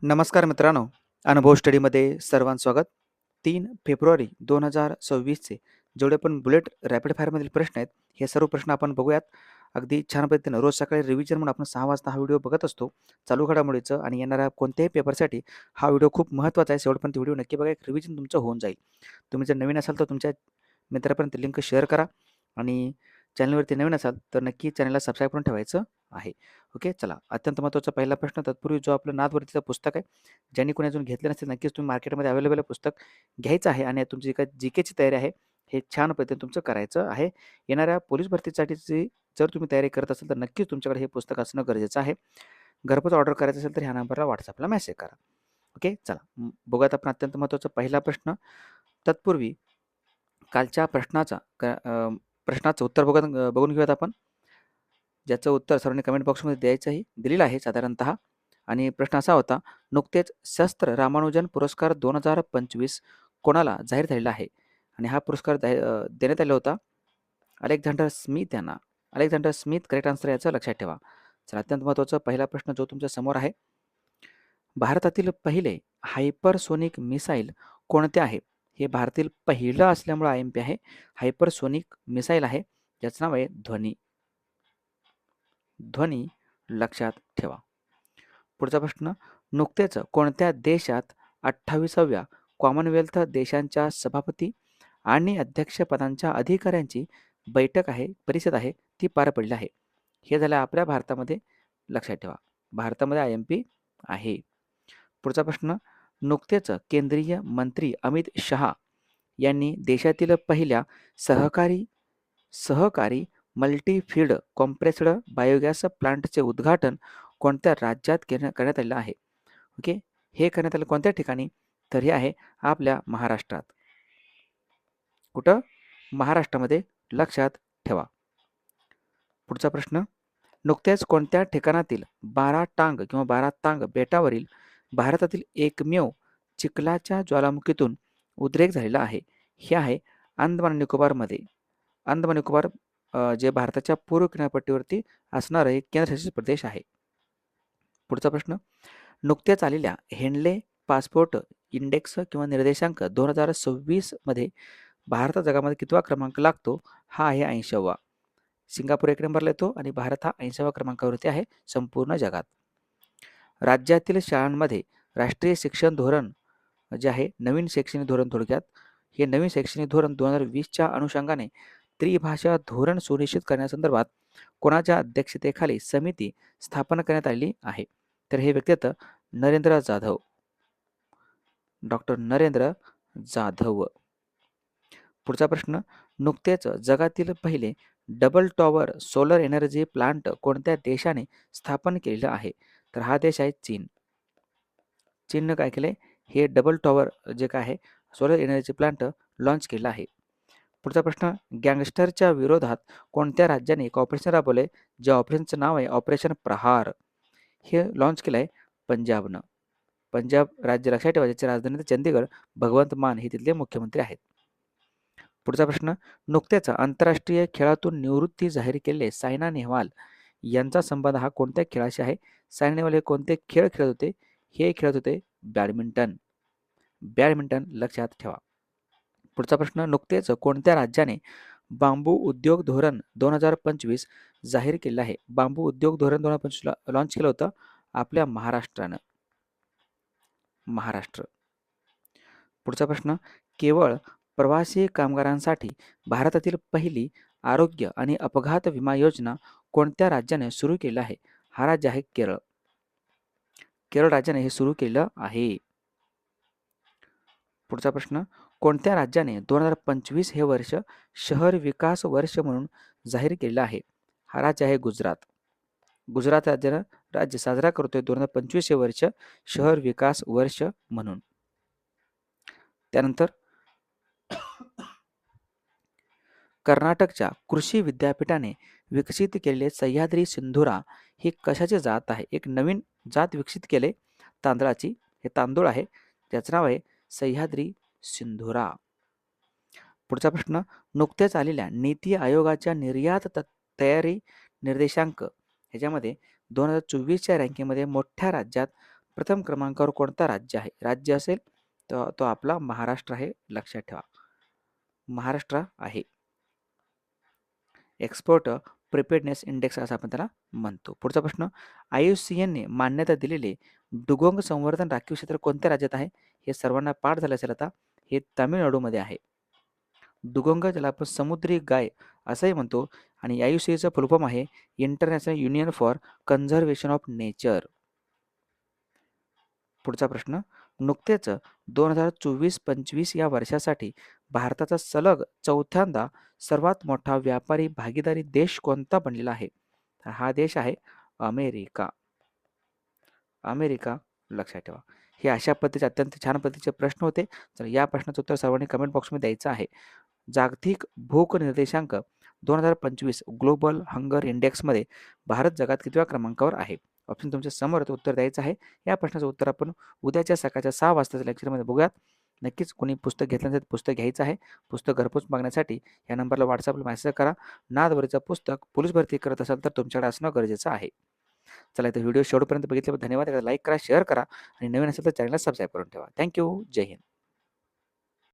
नमस्कार मित्रांनो, अनुभव स्टडीमध्ये सर्वांचं स्वागत. 3 फेब्रुवारी 2026चे जेवढे पण बुलेट रॅपिड फायरमधील प्रश्न आहेत, हे सर्व प्रश्न आपण बघूयात. अगदी छान पद्धतीनं रोज सकाळी रिव्हिजन म्हणून आपण 6 वाजता हा व्हिडिओ बघत असतो. चालू घडामोडीचं आणि येणाऱ्या कोणत्याही पेपरसाठी हा व्हिडिओ खूप महत्त्वाचा आहे. शेवटपर्यंत व्हिडिओ नक्की बघा. एक रिव्हिजन तुमचं होऊन जाईल. तुम्ही जर नवीन असाल तर तुमच्या मित्रापर्यंत लिंक शेअर करा आणि चॅनलवरती नवीन असाल तर नक्की चॅनलला सबस्क्राईब करून ठेवायचं आहे. ओके, चला अत्यंत महत्त्वाचा पहिला प्रश्न. तत्पूर्वी जो आपलं नादवरतीचं पुस्तक आहे, ज्यांनी कोणी अजून घेतलं नसेल नक्कीच तुम्ही मार्केटमध्ये अवेलेबल आहे पुस्तक घ्यायचं आहे आणि तुमची काय जी-केची तयारी आहे, हे छान पद्धतीने तुमचं करायचं आहे. येणाऱ्या पोलीस भरतीसाठीची जर तुम्ही तयारी करत असाल तर नक्कीच तुमच्याकडे हे पुस्तक असणं गरजेचं आहे. घरपोच ऑर्डर करायचं असेल तर ह्या नंबरला WhatsAppला मेसेज करा. ओके, चला बघूयात आपण अत्यंत महत्त्वाचा पहिला प्रश्न. तत्पूर्वी कालच्या प्रश्नाचं उत्तर बघून घेऊयात आपण. ज्याचं उत्तर सर्वांनी कमेंट बॉक्समध्ये द्यायचंही दिलेलं आहे साधारणतः. आणि प्रश्न असा होता, नुकतेच शस्त्र रामानुजन पुरस्कार 2025 कोणाला जाहीर झालेला आहे? आणि हा पुरस्कार देण्यात आला होता अलेक्झांडर स्मिथ यांना. अलेक्झांडर स्मिथ करेक्ट आन्सर याचं लक्षात ठेवा. चला अत्यंत महत्त्वाचा पहिला प्रश्न जो तुमच्या समोर आहे. भारतातील पहिले हायपरसोनिक मिसाईल कोणते आहे? हे भारतातील पहिलं असल्यामुळे IMP आहे. हायपरसोनिक मिसाईल आहे, ज्याचं नाव आहे ध्वनी. ध्वनी लक्षात ठेवा. पुढचा प्रश्न, नुकतेच कोणत्या देशात 28व्या कॉमनवेल्थ देशांच्या सभापती आणि अध्यक्षपदांच्या अधिकाऱ्यांची परिषद आहे, ती पार पडली आहे? हे झालं आपल्या भारतामध्ये. लक्षात ठेवा, भारतामध्ये IMP आहे. पुढचा प्रश्न, नुकतेच केंद्रीय मंत्री अमित शहा यांनी देशातील पहिल्या सहकारी सहकारी मल्टीफीड कॉम्प्रेस्ड बायोगॅस प्लांटचे उद्घाटन कोणत्या राज्यात करण्यात आलेलं आहे? ओके, हे करण्यात आलं कोणत्या ठिकाणी? तर हे आहे आपल्या महाराष्ट्रात. कुठं? महाराष्ट्रामध्ये. लक्षात ठेवा. पुढचा प्रश्न, नुकत्याच कोणत्या ठिकाणातील 12 टांग किंवा 12 तांग बेटावरील भारतातील एकमेव चिखलाच्या ज्वालामुखीतून उद्रेक झालेला आहे? हे आहे अंदमान निकोबारमध्ये. अंदमान निकोबार जे भारताच्या पूर्व किनारपट्टीवरती असणारं एक केंद्रशासित प्रदेश आहे. पुढचा प्रश्न, नुकत्याच आलेल्या हेनले पासपोर्ट इंडेक्स किंवा निर्देशांक 2026 मध्ये भारत जगामध्ये कितवा क्रमांक लागतो? हा आहे 80वा. सिंगापूर 1 नंबरला येतो आणि भारत हा 80व्या क्रमांकावरती आहे संपूर्ण जगात. राज्यातील शाळांमध्ये राष्ट्रीय शिक्षण धोरण जे आहे, नवीन शैक्षणिक धोरण थोडक्यात, हे नवीन शैक्षणिक धोरण 2020च्या अनुषंगाने त्रिभाषा धोरण सुनिश्चित करण्यासंदर्भात कोणाच्या अध्यक्षतेखाली समिती स्थापन करण्यात आलेली आहे? तर हे व्यक्ती आहेत नरेंद्र जाधव. डॉक्टर नरेंद्र जाधव. पुढचा प्रश्न, नुकतेच जगातील पहिले double tower solar energy plant कोणत्या देशाने स्थापन केलेलं आहे? तर हा देश आहे चीन. चीननं काय केलंय? हे डबल टॉवर जे काय आहे सोलर एनर्जी प्लांट लॉन्च केलं आहे. पुढचा प्रश्न, गँगस्टरच्या विरोधात कोणत्या राज्याने एक ऑपरेशन राबवलंय? ज्या ऑपरेशनचं नाव आहे ऑपरेशन प्रहार. हे लॉन्च केलं आहे पंजाबनं. पंजाब राज्य लक्षात ठेवा, ज्याची राजधानी चंदीगड. भगवंत मान हे तिथले मुख्यमंत्री आहेत. पुढचा प्रश्न, नुकत्याच आंतरराष्ट्रीय खेळातून निवृत्ती जाहीर केलेले सायना नेहवाल यांचा संबंध हा कोणत्या खेळाशी आहे? सायना नेहवाल हे कोणते खेळ खेळत होते? हे खेळत होते बॅडमिंटन. बॅडमिंटन लक्षात ठेवा. पुढचा प्रश्न, नुकतेच कोणत्या राज्याने बांबू उद्योग धोरण 2025 जाहीर केलं आहे? बांबू उद्योग धोरण 2025 लॉन्च केलं होतं आपल्या महाराष्ट्रानं. महाराष्ट्र. पुढचा प्रश्न, केवळ प्रवासी कामगारांसाठी भारतातील पहिली आरोग्य आणि अपघात विमा योजना कोणत्या राज्याने सुरू केलं आहे? हा राज्य आहे केरळ. केरळ राज्याने हे सुरू केलं आहे. पुढचा प्रश्न, कोणत्या राज्याने 2025 हे वर्ष शहर विकास वर्ष म्हणून जाहीर केलेलं आहे? हा राज्य आहे गुजरात. गुजरात राज्यानं राज्य साजरा करतोय 2025 हे वर्ष शहर विकास वर्ष म्हणून. त्यानंतर कर्नाटकच्या कृषी विद्यापीठाने विकसित केलेले सह्याद्री सिंधुरा ही कशाची जात आहे? एक नवीन जात विकसित केले तांदळाची. हे तांदूळ आहे, त्याचं नाव आहे सह्याद्री सिंधुरा. पुढचा प्रश्न, नुकत्याच आलेल्या नीती आयोगाच्या निर्यात तयारी निर्देशांक ह्याच्यामध्ये 2024च्या रँकिंगमध्ये मोठ्या राज्यात प्रथम क्रमांकावर कोणता राज्य आहे? राज्य असेल तर तो आपला महाराष्ट्र आहे, लक्षात ठेवा. महाराष्ट्र आहे. एक्सपोर्ट प्रिपेअर्डनेस इंडेक्स असं आपण त्याला म्हणतो. पुढचा प्रश्न, IUCNने मान्यता दिलेले डुगोंग संवर्धन राखीव क्षेत्र कोणत्या राज्यात आहे? हे सर्वांना पाठ झालं असेल आता. हे तामिळनाडूमध्ये आहे. डुगोंग ज्याला आपण समुद्री गाय असंही म्हणतो आणि IUCNचं फुल फॉर्म आहे international union for conservation of nature. पुढचा प्रश्न, नुकतेच 2024-25 या वर्षासाठी भारताचा सलग चौथ्यांदा सर्वात मोठा व्यापारी भागीदारी देश कोणता बनलेला आहे? तर हा देश आहे अमेरिका. अमेरिका, लक्षात ठेवा. हे अशा पद्धतीचे अत्यंत छान पद्धतीचे प्रश्न होते. तर या प्रश्नाचं उत्तर सर्वांनी कमेंट बॉक्समध्ये द्यायचं आहे. जागतिक भूक निर्देशांक 2025 ग्लोबल हंगर इंडेक्समध्ये भारत जगात कितव्या क्रमांकावर आहे? ऑप्शन तुमच्या समोर आहे, उत्तर द्यायचं आहे. या प्रश्नाचं उत्तर आपण उद्याच्या सकाळच्या 6 वाजताच्या लेक्चरमध्ये बघूयात. नक्कीच कोणी पुस्तक घेतलं नसेल पुस्तक घ्यायचं आहे. पुस्तक घरपोच मागण्यासाठी या नंबरला WhatsAppला मेसेज करा. नादवरीचं पुस्तक पोलीस भरती करत असाल तर तुमच्याकडे असणं गरजेचं आहे. चला, इथं व्हिडिओ शेवटपर्यंत बघितल्याबद्दल धन्यवाद. लाईक करा, शेअर करा आणि नवीन असेल तर चॅनलला सबस्क्राईब करून ठेवा. थँक्यू. जय हिंद.